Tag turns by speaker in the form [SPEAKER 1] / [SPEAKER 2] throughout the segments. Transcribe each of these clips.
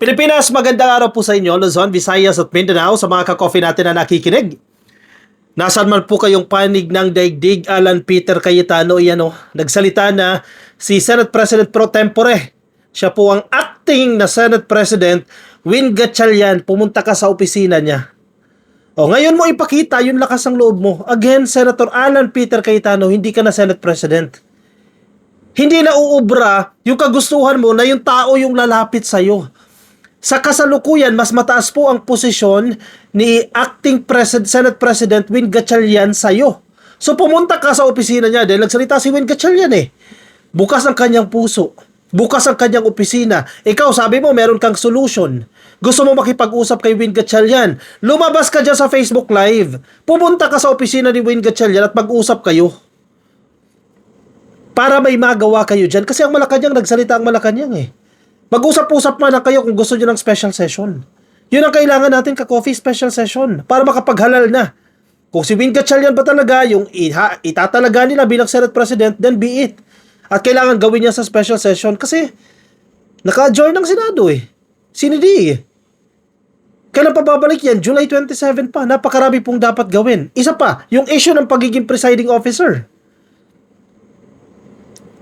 [SPEAKER 1] Pilipinas, magandang araw po sa inyo, Luzon, Visayas at Mindanao, sa mga ka-coffee natin na nakikinig. Nasaan man po kayong panig ng daigdig, Alan Peter Cayetano, nagsalita na si Senate President Pro Tempore. Siya po ang acting na Senate President, Win Gatchalian, pumunta ka sa opisina niya. Ngayon mo ipakita yung lakas ng loob mo. Again, Senator Alan Peter Cayetano, hindi ka na Senate President. Hindi na uubra yung kagustuhan mo na yung tao yung lalapit sa'yo. Sa kasalukuyan, mas mataas po ang posisyon ni acting Senate President Win Gatchalian sa'yo. So pumunta ka sa opisina niya dahil nagsalita si Win Gatchalian eh. Bukas ang kanyang puso. Bukas ang kanyang opisina. Ikaw, sabi mo, meron kang solution. Gusto mo makipag-usap kay Win Gatchalian. Lumabas ka dyan sa Facebook Live. Pumunta ka sa opisina ni Win Gatchalian at mag-usap kayo. Para may magawa kayo dyan. Kasi ang Malacanang, nagsalita ang Malacanang eh. Mag-usap-usap man kayo kung gusto nyo ng special session. Yun ang kailangan natin ka-coffee special session para makapaghalal na. Kung si Win Gatchalian ba talaga yung itatalaga nila bilang Senate President, then be it. At kailangan gawin niya sa special session kasi naka-adjourn ng Senado eh. Sinidi eh. Kailan pa babalik yan? July 27 pa. Napakarami pong dapat gawin. Isa pa, yung issue ng pagiging presiding officer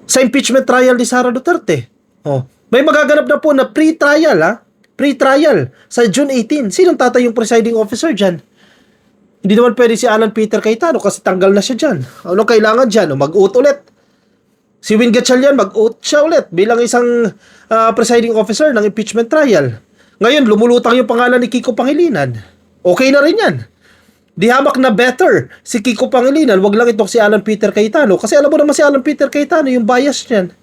[SPEAKER 1] sa impeachment trial ni Sara Duterte. May magaganap na po na pre-trial pre-trial sa June 18. Sinong tatay yung presiding officer dyan? Hindi naman pwede si Alan Peter Cayetano kasi tanggal na siya dyan. Anong kailangan dyan? Mag-oath ulit. Si Win Gatchalian mag-oath siya ulit bilang isang presiding officer ng impeachment trial. Ngayon, lumulutang yung pangalan ni Kiko Pangilinan. Okay na rin yan. Di hamak na better si Kiko Pangilinan, wag lang itong si Alan Peter Cayetano. Kasi alam mo naman si Alan Peter Cayetano, yung bias niyan.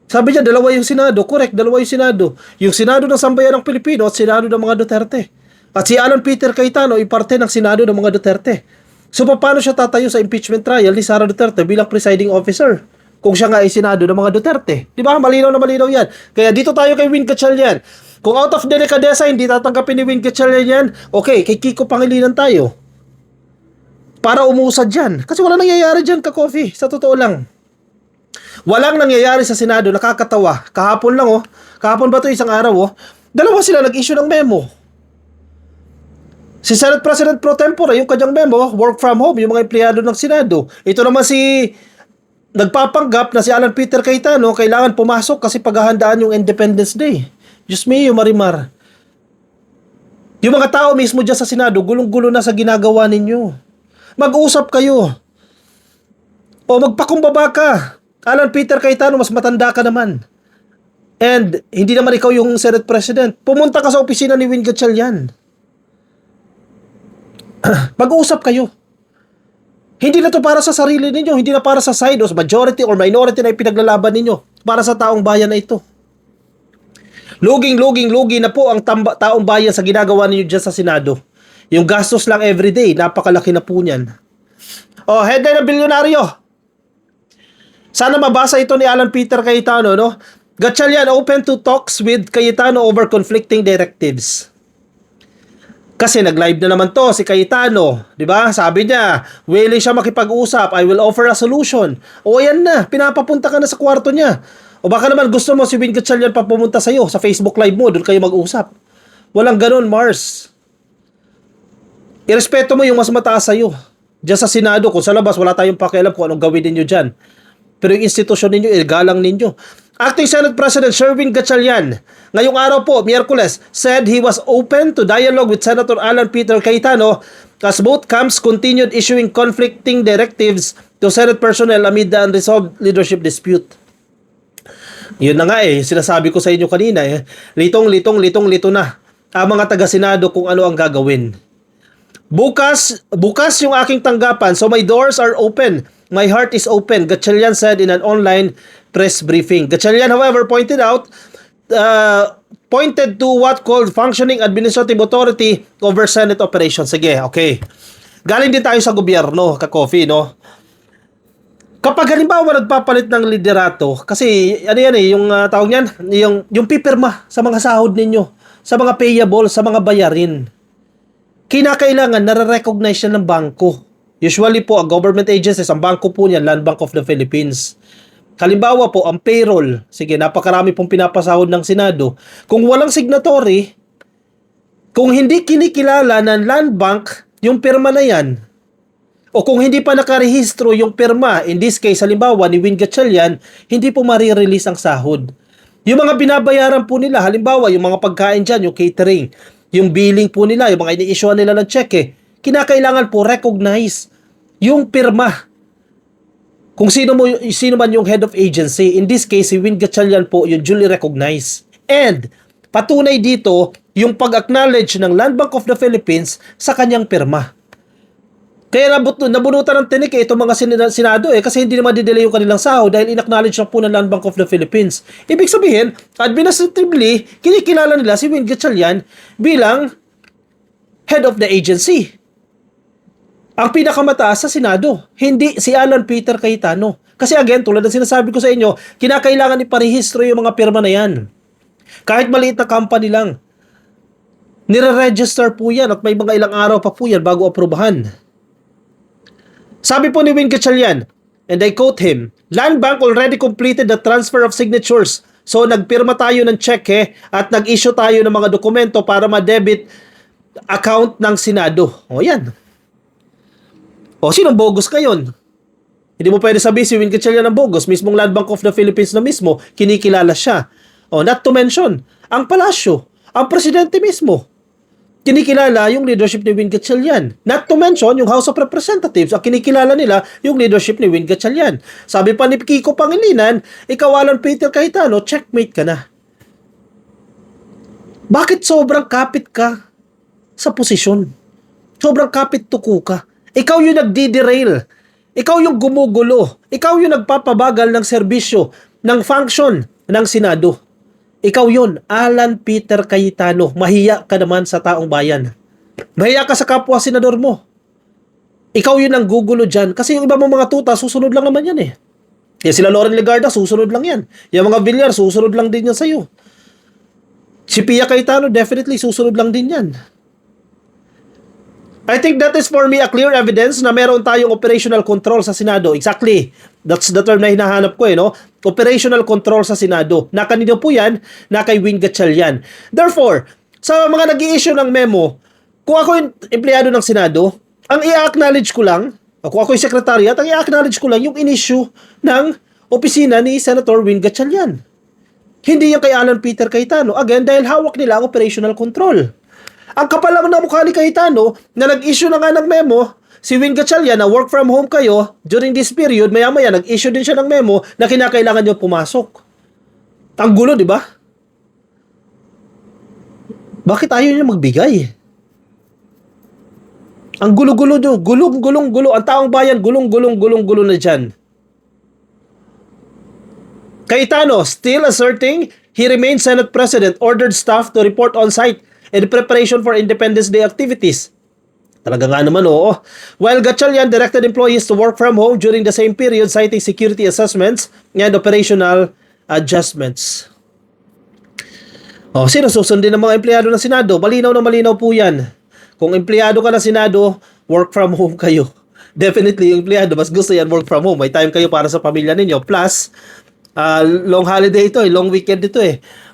[SPEAKER 1] Sabi niya, dalawa yung Senado. Correct, dalawa yung Senado. Yung Senado ng Sambayan ng Pilipino at Senado ng mga Duterte. At si Alan Peter Cayetano ay parte ng Senado ng mga Duterte. So, paano siya tatayo sa impeachment trial ni Sara Duterte bilang presiding officer? Kung siya nga ay Senado ng mga Duterte. Di ba? Malinaw na malinaw yan. Kaya dito tayo kay Win Gatchalian. Kung out of delicadeza, hindi tatanggapin ni Win Gatchalian yan, okay, kay Kiko Pangilinan tayo. Para umusad dyan. Kasi wala nangyayari dyan, ka-coffee. Sa totoo lang. Walang nangyayari sa Senado, nakakatawa. Kahapon lang kahapon ba ito isang araw dalawa sila nag-issue ng memo. Si Senate President Pro Tempore, yung kanyang memo, work from home, yung mga empleyado ng Senado. Ito naman si nagpapanggap na si Alan Peter Cayetano, kailangan pumasok kasi paghahandaan yung Independence Day. Diyos mio, Marimar. Yung mga tao mismo dyan sa Senado, gulong-gulo na sa ginagawa ninyo. Mag-usap kayo. O magpakumbaba ka. Alan Peter Cayetano, mas matanda ka naman. And hindi naman ikaw yung Senate President. Pumunta ka sa opisina ni Win Gatchalian. Mag-usap kayo. Hindi na to para sa sarili ninyo. Hindi na para sa side o majority or minority na ipinaglalaban ninyo. Para sa taong bayan na ito. Lugi na po ang taong bayan sa ginagawa ninyo dyan sa Senado. Yung gastos lang everyday, napakalaki na po niyan. Headline ng bilyonaryo. Sana mabasa ito ni Alan Peter Cayetano, Gatchalian open to talks with Cayetano over conflicting directives. Kasi nag-live na naman to si Cayetano, di ba? Sabi niya, willing siya makipag-usap, I will offer a solution. Ayan na, pinapapunta ka na sa kwarto niya. O baka naman gusto mo si Win Gatchalian pa pumunta sa'yo sa Facebook Live mo, doon kayo mag-usap. Walang ganun, Mars. Irespeto mo yung mas mataas sa'yo. Diyan sa Senado, kung sa labas, wala tayong pakialam kung anong gawin ninyo dyan. Pero yung institusyon ninyo, igalang ninyo. Acting Senate President Sherwin Gatchalian, ngayong araw po, Miyerkules, said he was open to dialogue with Senator Alan Peter Cayetano as both camps continued issuing conflicting directives to Senate personnel amid the unresolved leadership dispute. Yun na nga sinasabi ko sa inyo kanina litong na ang mga taga-Senado kung ano ang gagawin. Bukas yung aking tanggapan, so my doors are open. My heart is open, Gatchalian said in an online press briefing. Gatchalian, however, pointed to what called functioning administrative authority over Senate operations. Sige, okay. Galing din tayo sa gobyerno, ka-coffee, Kapag halimbawa nagpapalit ng liderato, kasi yung tawag niyan, yung pipirma sa mga sahod ninyo, sa mga payable, sa mga bayarin. Kinakailangan nare-recognize yan ng bangko. Usually po, ang government agencies, ang bangko po niyan, Land Bank of the Philippines. Halimbawa po, ang payroll, sige, napakarami pong pinapasahod ng Senado. Kung walang signatory, kung hindi kinikilala ng Land Bank yung pirma na yan, o kung hindi pa nakarehistro yung pirma, in this case, halimbawa, ni Win Gatchalian, hindi po marirelease ang sahod. Yung mga binabayaran po nila, halimbawa, yung mga pagkain dyan, yung catering, yung billing po nila, yung mga ini-issuean nila ng cheque, kinakailangan po recognize yung pirma. Kung sino man yung head of agency, in this case, si Win Gatchalian po yung duly recognized. And patunay dito yung pag-acknowledge ng Land Bank of the Philippines sa kanyang pirma. Kaya nabunutan ng tinik itong mga Senado kasi hindi naman didelay yung kanilang sahod dahil in-acknowledge na po ng Land Bank of the Philippines. Ibig sabihin, administratively, kinikilala nila si Win Gatchalian bilang head of the agency. Ang pinakamataas sa Senado, hindi si Alan Peter Cayetano. Kasi again, tulad ng sinasabi ko sa inyo, kinakailangan iparehistro yung mga pirma na yan. Kahit maliit na company lang. Nire-register po yan at may mga ilang araw pa po yan bago aprubahan. Sabi po ni Win Gatchalian, and I quote him, Land Bank already completed the transfer of signatures. So nagpirma tayo ng cheque at nag-issue tayo ng mga dokumento para ma-debit account ng Senado. O yan. O, sinong bogus ka yun? Hindi mo pwede sabihin si Win Gatchalian ng bogus. Mismong Land Bank of the Philippines na mismo, kinikilala siya. O, not to mention, ang palasyo, ang presidente mismo, kinikilala yung leadership ni Win Gatchalian. Not to mention, yung House of Representatives, ang kinikilala nila yung leadership ni Win Gatchalian. Sabi pa ni Kiko Pangilinan, ikaw Alan Peter Cayetano, checkmate ka na. Bakit sobrang kapit ka sa posisyon? Sobrang kapit tuko ka. Ikaw yung nagdi-derail. Ikaw yung gumugulo. Ikaw yung nagpapabagal ng serbisyo, ng function ng Senado. Ikaw yun, Alan Peter Cayetano. Mahiya ka naman sa taong bayan. Mahiya ka sa kapwa senador mo. Ikaw yun ang gugulo dyan. Kasi yung iba mong mga tuta, susunod lang naman yan eh. Yan sila Loren Legarda, susunod lang yan. Yung mga Villar, susunod lang din yan sa'yo. Si Pia Cayetano, definitely susunod lang din yan. I think that is for me a clear evidence na meron tayong operational control sa Senado. Exactly. That's the term na hinahanap ko no? Operational control sa Senado. Na kanino po yan? Na kay Win Gatchalian. Therefore, sa mga nag-i-issue ng memo, kung ako yung empleyado ng Senado, ang i-acknowledge ko lang, o kung ako yung secretariat, ang i-acknowledge ko lang yung in-issue ng opisina ni Senator Win Gatchalian. Hindi yung kay Alan Peter Cayetano. Again, dahil hawak nila ang operational control. Ang kapal lang na mukha ni Cayetano na nag-issue na nga ng memo, si Win Gatchalian na work from home kayo during this period, maya-maya nag-issue din siya ng memo na kinakailangan nyo pumasok. Ang gulo, di ba? Bakit ayaw nyo magbigay? Ang gulo-gulo nyo. Gulong-gulong-gulo. Ang taong bayan, gulong-gulong-gulong-gulo na dyan. Cayetano, still asserting he remains Senate President, ordered staff to report on site in preparation for Independence Day activities. Talaga nga naman, oo. While Gatchalian directed employees to work from home during the same period, citing security assessments and operational adjustments. Sino susundin ng mga empleyado ng Senado? Malinaw na malinaw po yan. Kung empleyado ka ng Senado, work from home kayo. Definitely, yung empleyado, mas gusto yan work from home. May time kayo para sa pamilya ninyo. Plus, long holiday ito long weekend ito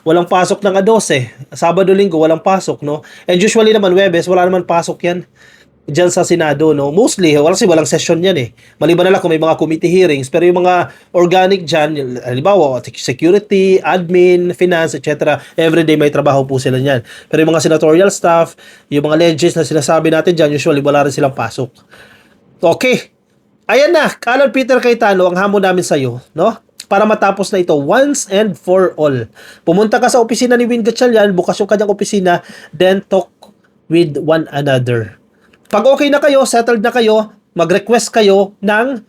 [SPEAKER 1] Walang pasok ng A12. Sabado, Linggo, walang pasok, no? And usually naman, Webes, wala naman pasok yan dyan sa Senado, no? Mostly, walang session yan Maliban na lang kung may mga committee hearings. Pero yung mga organic dyan, halimbawa, security, admin, finance, etc. Everyday may trabaho po sila niyan. Pero yung mga senatorial staff, yung mga legis na sinasabi natin dyan, usually wala rin silang pasok. Okay. Ayan na, Alan Peter Cayetano, ang hamon namin sa'yo, no? Para matapos na ito once and for all. Pumunta ka sa opisina ni Win Gatchalian, bukas yung kanyang opisina, then talk with one another. Pag okay na kayo, settled na kayo, mag-request kayo ng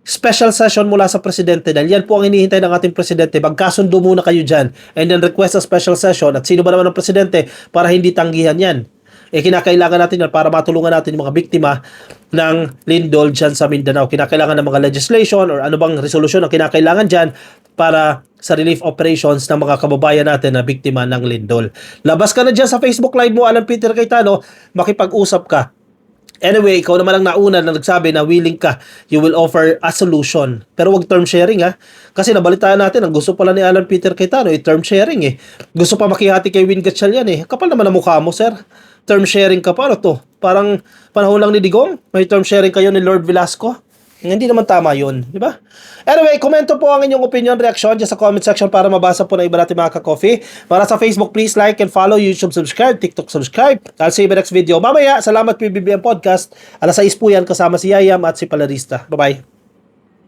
[SPEAKER 1] special session mula sa presidente. Dahil yan po ang hinihintay ng ating presidente. Magkasundo muna kayo dyan. And then request a special session. At sino ba naman ang presidente para hindi tanggihan yan? Kinakailangan natin yan para matulungan natin yung mga biktima ng lindol dyan sa Mindanao. Kinakailangan ng mga legislation or ano bang resolusyon ang kinakailangan dyan para sa relief operations ng mga kababayan natin na biktima ng lindol. Labas ka na dyan sa Facebook Live mo, Alan Peter Cayetano, makipag-usap ka. Anyway, ikaw naman ang nauna na nagsabi na willing ka, you will offer a solution. Pero wag term sharing ha. Kasi nabalitaan natin, ang gusto pala ni Alan Peter Cayetano, term sharing eh. Gusto pa makihati kay Win Gatchalian eh. Kapal naman ang mukha mo, sir. Term sharing ka pa, ano to? Parang panahon lang ni Digong, may term sharing kayo ni Lord Velasco. Hindi naman tama yun, di ba? Anyway, komento po ang inyong opinion, reaction dyan sa comment section para mabasa po na iba natin mga ka-coffee. Para sa Facebook, please like and follow, YouTube subscribe, TikTok subscribe. I'll see you in the next video. Mamaya, salamat PBBM Podcast. Alas 6 po yan kasama si Yayam at si Palarista. Bye-bye.